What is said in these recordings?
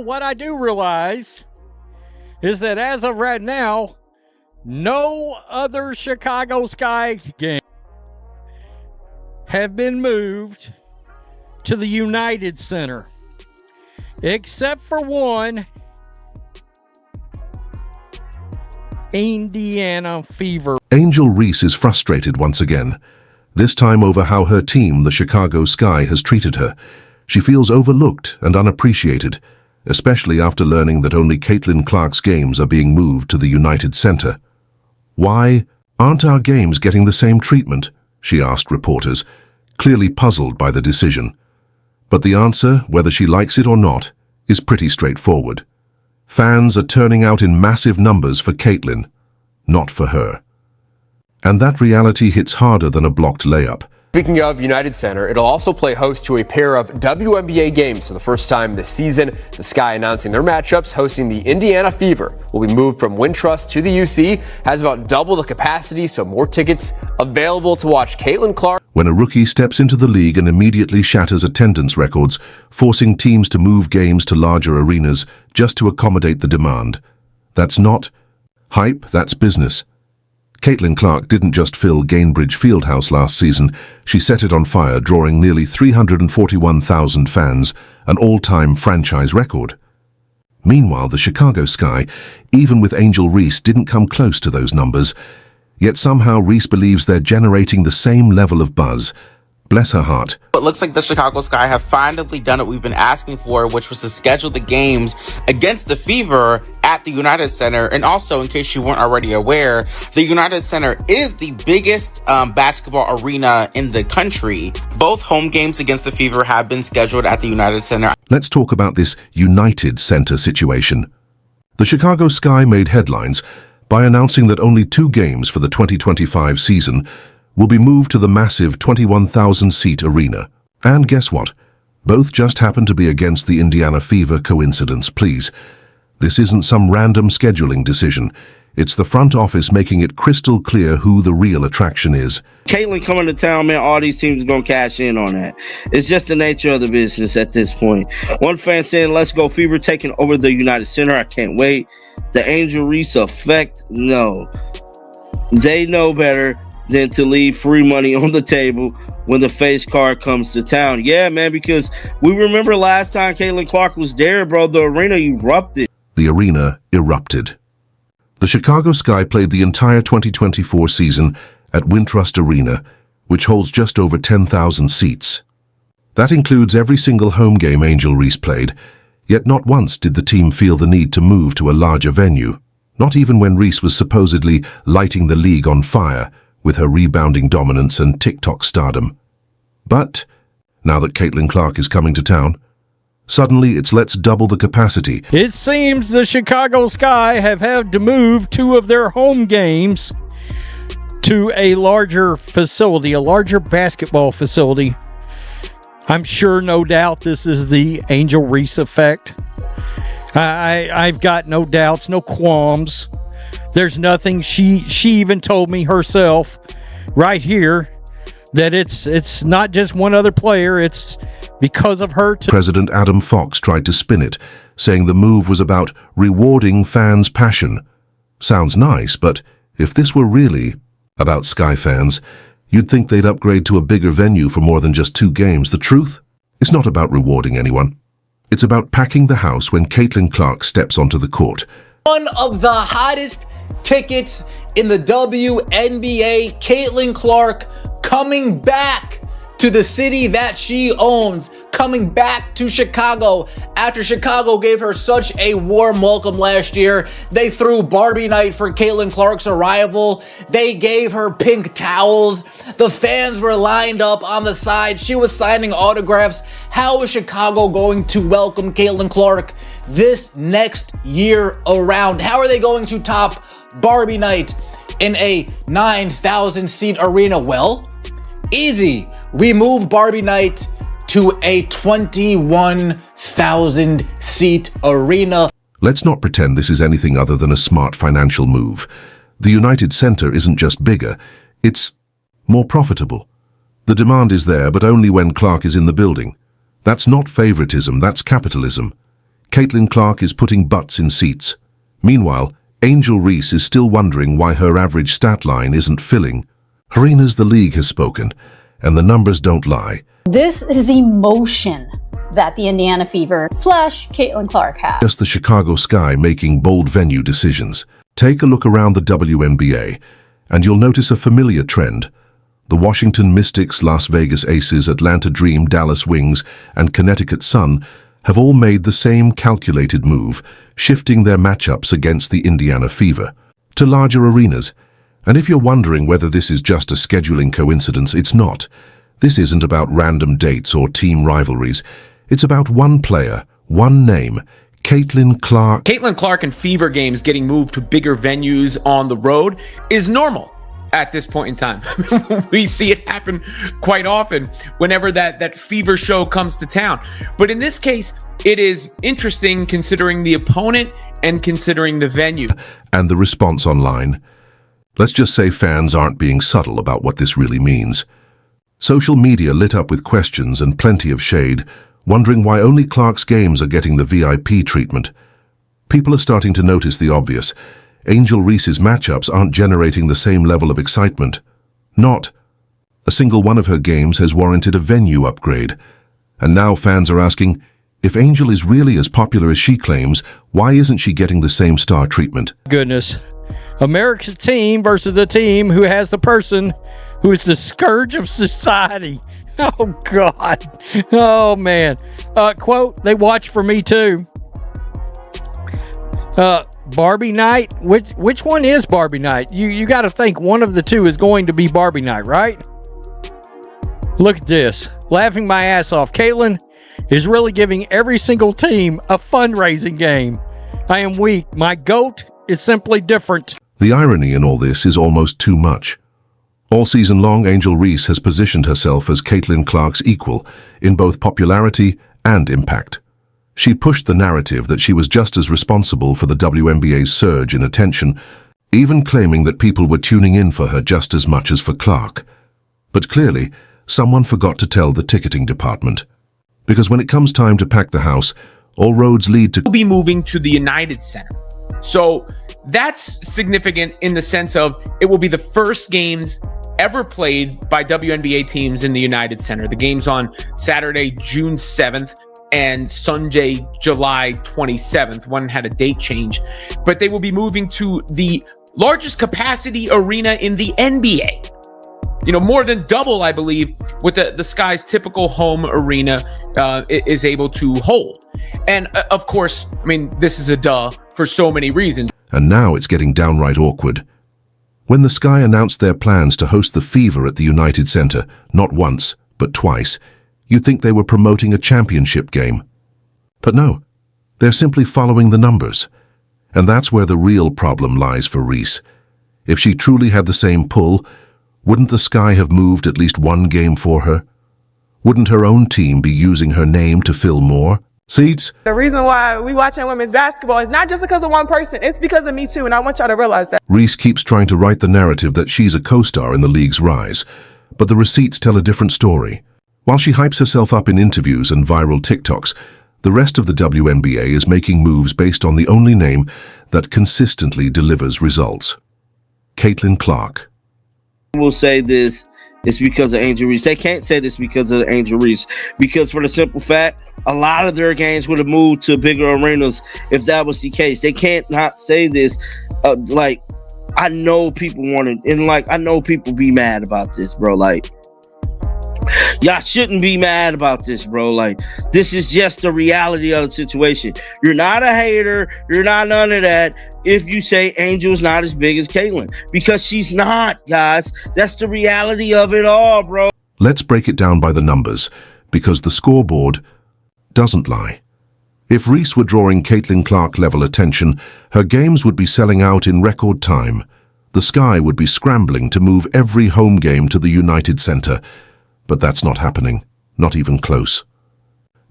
What I do realize is that as of right now, no other Chicago Sky game have been moved to the United Center, except for one, Indiana Fever. Angel Reese is frustrated once again, this time over how her team, the Chicago Sky, has treated her. She feels overlooked and unappreciated, especially after learning that only Caitlin Clark's games are being moved to the United Center. Why aren't our games getting the same treatment? She asked reporters, clearly puzzled by the decision. But the answer, whether she likes it or not, is pretty straightforward. Fans are turning out in massive numbers for Caitlin, not for her. And that reality hits harder than a blocked layup. Speaking of United Center, it'll also play host to a pair of WNBA games for the first time this season. The Sky announcing their matchups, hosting the Indiana Fever will be moved from Wintrust to the UC, has about double the capacity, so more tickets available to watch Caitlin Clark. When a rookie steps into the league and immediately shatters attendance records, forcing teams to move games to larger arenas just to accommodate the demand. That's not hype, that's business. Caitlin Clark didn't just fill Gainbridge Fieldhouse last season, she set it on fire, drawing nearly 341,000 fans, an all-time franchise record. Meanwhile, the Chicago Sky, even with Angel Reese, didn't come close to those numbers. Yet somehow Reese believes they're generating the same level of buzz. Bless her heart. It looks like the Chicago Sky have finally done what we've been asking for, which was to schedule the games against the Fever at the United Center. And also, in case you weren't already aware, the United Center is the biggest basketball arena in the country. Both home games against the Fever have been scheduled at the United Center. Let's talk about this United Center situation. The Chicago Sky made headlines by announcing that only 2 games for the 2025 season will be moved to the massive 21,000-seat arena. And guess what? Both just happen to be against the Indiana Fever. Coincidence, please. This isn't some random scheduling decision. It's the front office making it crystal clear who the real attraction is. Caitlin coming to town, man, all these teams are going to cash in on that. It's just the nature of the business at this point. One fan saying, let's go Fever, taking over the United Center. I can't wait. The Angel Reese effect? No. They know better than to leave free money on the table when the face card comes to town. Yeah, man, because we remember last time Caitlin Clark was there, bro, the arena erupted. The arena erupted. The Chicago Sky played the entire 2024 season at Wintrust Arena, which holds just over 10,000 seats. That includes every single home game Angel Reese played, yet not once did the team feel the need to move to a larger venue, not even when Reese was supposedly lighting the league on fire with her rebounding dominance and TikTok stardom. But now that Caitlin Clark is coming to town, suddenly it's let's double the capacity. It seems the Chicago Sky have had to move 2 of their home games to a larger facility, a larger basketball facility. I'm sure, no doubt, this is the Angel Reese effect. I've got no doubts, no qualms. There's nothing. She even told me herself right here that it's not just one other player, it's because of her too. President Adam Fox tried to spin it, saying the move was about rewarding fans' passion. Sounds nice, but if this were really about Sky fans, you'd think they'd upgrade to a bigger venue for more than just 2 games. The truth? It's not about rewarding anyone. It's about packing the house when Caitlin Clark steps onto the court. One of the hottest tickets in the WNBA, Caitlin Clark coming back to the city that she owns, coming back to Chicago after Chicago gave her such a warm welcome last year. They threw Barbie night for Caitlin Clark's arrival. They gave her pink towels. The fans were lined up on the side. She was signing autographs. How is Chicago going to welcome Caitlin Clark this next year around? How are they going to top Barbie night in a 9,000-seat arena? Well, easy. We move Barbie night to a 21,000-seat arena. Let's not pretend this is anything other than a smart financial move. The United Center isn't just bigger, it's more profitable. The demand is there, but only when Clark is in the building. That's not favoritism, that's capitalism. Caitlin Clark is putting butts in seats. Meanwhile, Angel Reese is still wondering why her average stat line isn't filling. Arenas, the league has spoken, and the numbers don't lie. This is the motion that the Indiana Fever / Caitlin Clark have. Just the Chicago Sky making bold venue decisions. Take a look around the WNBA, and you'll notice a familiar trend. The Washington Mystics, Las Vegas Aces, Atlanta Dream, Dallas Wings, and Connecticut Sun have all made the same calculated move, shifting their matchups against the Indiana Fever to larger arenas. And if you're wondering whether this is just a scheduling coincidence, it's not. This isn't about random dates or team rivalries. It's about one player, one name, Caitlin Clark. Caitlin Clark and Fever games getting moved to bigger venues on the road is normal at this point in time. We see it happen quite often whenever that Fever show comes to town. But in this case, it is interesting considering the opponent and considering the venue. And the response online. Let's just say fans aren't being subtle about what this really means. Social media lit up with questions and plenty of shade, wondering why only Clark's games are getting the VIP treatment. People are starting to notice the obvious. Angel Reese's matchups aren't generating the same level of excitement. Not a single one of her games has warranted a venue upgrade. And now fans are asking, if Angel is really as popular as she claims, why isn't she getting the same star treatment? Goodness. America's team versus the team who has the person who is the scourge of society. Oh, God. Oh, man. Quote, they watch for me, too. Barbie night? Which one is Barbie night? You got to think one of the two is going to be Barbie night, right? Look at this. Laughing my ass off. Caitlin is really giving every single team a fundraising game. I am weak. My GOAT is simply different. The irony in all this is almost too much. All season long, Angel Reese has positioned herself as Caitlin Clark's equal in both popularity and impact. She pushed the narrative that she was just as responsible for the WNBA's surge in attention, even claiming that people were tuning in for her just as much as for Clark. But clearly, someone forgot to tell the ticketing department. Because when it comes time to pack the house, all roads lead to... We'll be moving to the United Center. So that's significant in the sense of it will be the first games ever played by WNBA teams in the United Center. The game's on Saturday, June 7th and Sunday, July 27th. One had a date change, but they will be moving to the largest capacity arena in the NBA. You know, more than double, I believe, what the Sky's typical home arena is able to hold. And of course, I mean, this is a duh for so many reasons. And now it's getting downright awkward. When the Sky announced their plans to host the Fever at the United Center, not once, but twice, you'd think they were promoting a championship game. But no, they're simply following the numbers. And that's where the real problem lies for Reese. If she truly had the same pull, wouldn't the Sky have moved at least one game for her? Wouldn't her own team be using her name to fill more seats? The reason why we watching women's basketball is not just because of one person, it's because of me too, and I want y'all to realize that. Reese keeps trying to write the narrative that she's a co-star in the league's rise, but the receipts tell a different story. While she hypes herself up in interviews and viral TikToks, the rest of the WNBA is making moves based on the only name that consistently delivers results. Caitlin Clark. Will say this is because of Angel Reese. They can't say this because of Angel Reese, because for the simple fact, a lot of their games would have moved to bigger arenas if that was the case. They can't not say this. Like, I know people want it, and like I know people be mad about this, bro. Like, y'all shouldn't be mad about this, bro. Like, this is just the reality of the situation. You're not a hater. You're not none of that. If you say Angel's not as big as Caitlin, because she's not, guys. That's the reality of it all, bro. Let's break it down by the numbers, because the scoreboard doesn't lie. If Reese were drawing Caitlin Clark level attention, her games would be selling out in record time. The Sky would be scrambling to move every home game to the United Center. But that's not happening, not even close.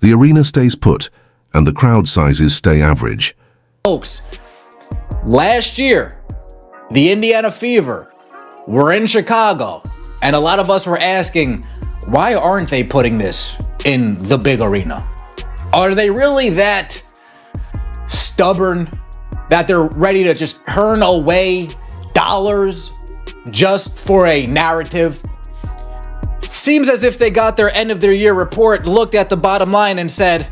The arena stays put, and the crowd sizes stay average. Folks, last year, the Indiana Fever were in Chicago, and a lot of us were asking, why aren't they putting this in the big arena? Are they really that stubborn, that they're ready to just turn away dollars just for a narrative. Seems as if they got their end of their year report, looked at the bottom line and said,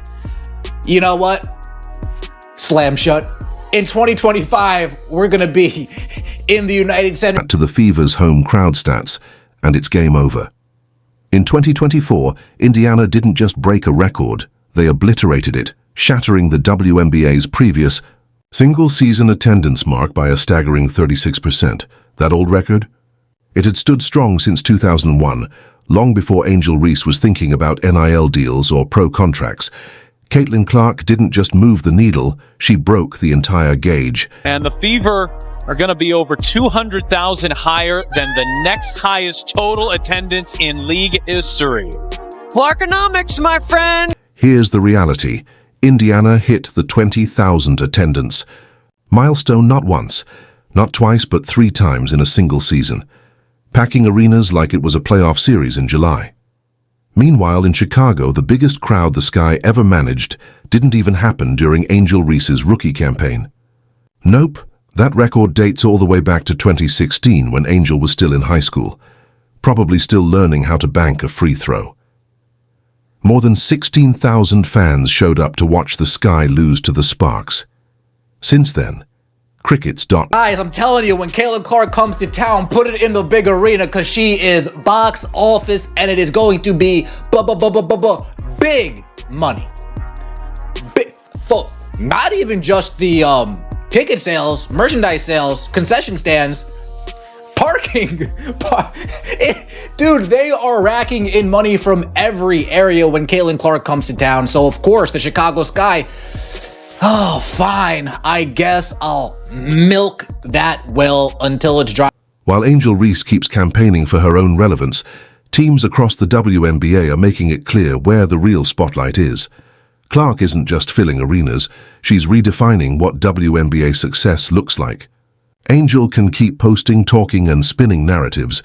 you know what? Slam shut. In 2025, we're going to be in the United Center. To the Fever's home crowd stats, and it's game over. In 2024, Indiana didn't just break a record, they obliterated it, shattering the WNBA's previous single-season attendance mark by a staggering 36%. That old record? It had stood strong since 2001, long before Angel Reese was thinking about NIL deals or pro contracts. Caitlin Clark didn't just move the needle, she broke the entire gauge. And the Fever are going to be over 200,000 higher than the next highest total attendance in league history. Clarkonomics, my friend! Here's the reality. Indiana hit the 20,000 attendance. Milestone not once, not twice, but 3 times in a single season, packing arenas like it was a playoff series in July. Meanwhile, in Chicago, the biggest crowd the Sky ever managed didn't even happen during Angel Reese's rookie campaign. Nope, that record dates all the way back to 2016 when Angel was still in high school, probably still learning how to bank a free throw. More than 16,000 fans showed up to watch the Sky lose to the Sparks. Since then, crickets. Guys, I'm telling you, when Caitlin Clark comes to town, put it in the big arena because she is box office and it is going to be big money. Big, not even just the ticket sales, merchandise sales, concession stands, parking. Dude, they are racking in money from every area when Caitlin Clark comes to town. So, of course, the Chicago Sky, oh, fine. I guess I'll milk that well until it's dry. While Angel Reese keeps campaigning for her own relevance, teams across the WNBA are making it clear where the real spotlight is. Clark isn't just filling arenas, she's redefining what WNBA success looks like. Angel can keep posting, talking, and spinning narratives,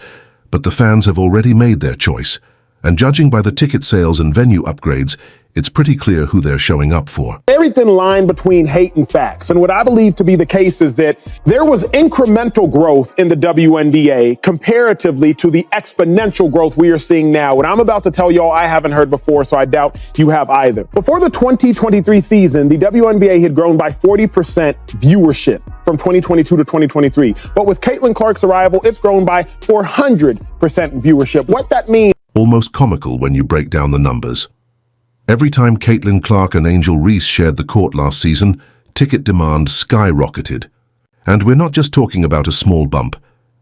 but the fans have already made their choice, and judging by the ticket sales and venue upgrades, it's pretty clear who they're showing up for. Very thin line between hate and facts. And what I believe to be the case is that there was incremental growth in the WNBA comparatively to the exponential growth we are seeing now. What I'm about to tell y'all I haven't heard before, so I doubt you have either. Before the 2023 season, the WNBA had grown by 40% viewership from 2022 to 2023. But with Caitlin Clark's arrival, it's grown by 400% viewership. What that means... Almost comical when you break down the numbers. Every time Caitlin Clark and Angel Reese shared the court last season, ticket demand skyrocketed. And we're not just talking about a small bump.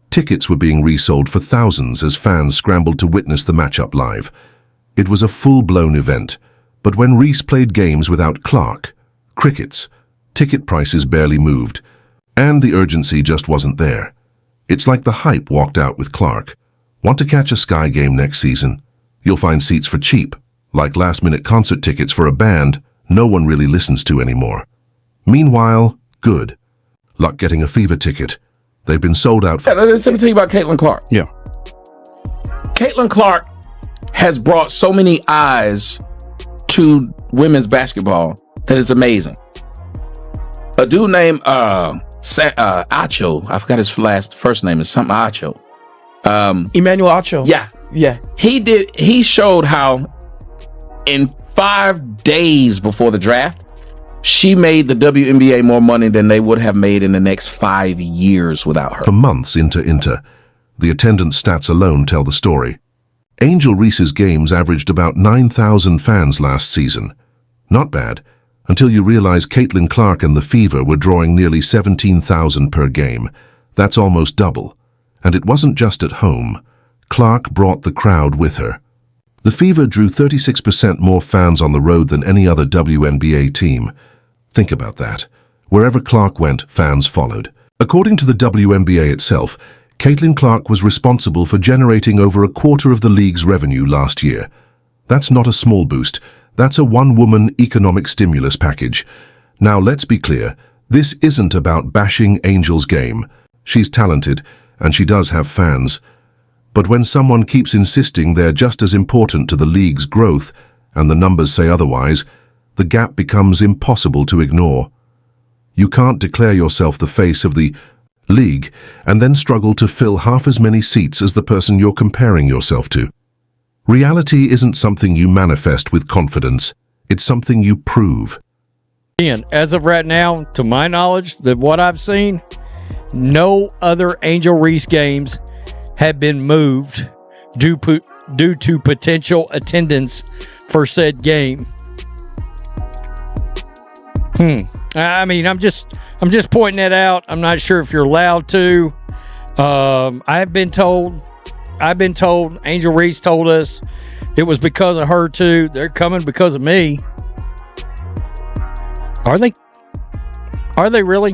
Tickets were being resold for thousands as fans scrambled to witness the matchup live. It was a full-blown event. But when Reese played games without Clark, crickets, ticket prices barely moved. And the urgency just wasn't there. It's like the hype walked out with Clark. Want to catch a Sky game next season? You'll find seats for cheap. Like last-minute concert tickets for a band no one really listens to anymore. Meanwhile, good. Luck getting a Fever ticket. They've been sold out for... Let me tell you about Caitlin Clark. Yeah. Caitlin Clark has brought so many eyes to women's basketball that it's amazing. A dude named Acho, I forgot his first name, is something Acho. Emmanuel Acho. Yeah. He showed how in 5 days before the draft, she made the WNBA more money than they would have made in the next 5 years without her. For months into the attendance stats alone tell the story. Angel Reese's games averaged about 9,000 fans last season. Not bad, until you realize Caitlin Clark and the Fever were drawing nearly 17,000 per game. That's almost double. And it wasn't just at home. Clark brought the crowd with her. The Fever drew 36% more fans on the road than any other WNBA team. Think about that. Wherever Clark went, fans followed. According to the WNBA itself, Caitlin Clark was responsible for generating over a quarter of the league's revenue last year. That's not a small boost. That's a one-woman economic stimulus package. Now, let's be clear. This isn't about bashing Angel's game. She's talented, and she does have fans. But when someone keeps insisting they're just as important to the league's growth, and the numbers say otherwise, the gap becomes impossible to ignore. You can't declare yourself the face of the league and then struggle to fill half as many seats as the person you're comparing yourself to. Reality isn't something you manifest with confidence. It's something you prove. And as of right now, to my knowledge, that what I've seen, no other Angel Reese games have been moved due to potential attendance for said game. I mean, I'm just pointing that out. I'm not sure if you're allowed to. I've been told, Angel Reese told us it was because of her too. They're coming because of me. Are they? Are they really?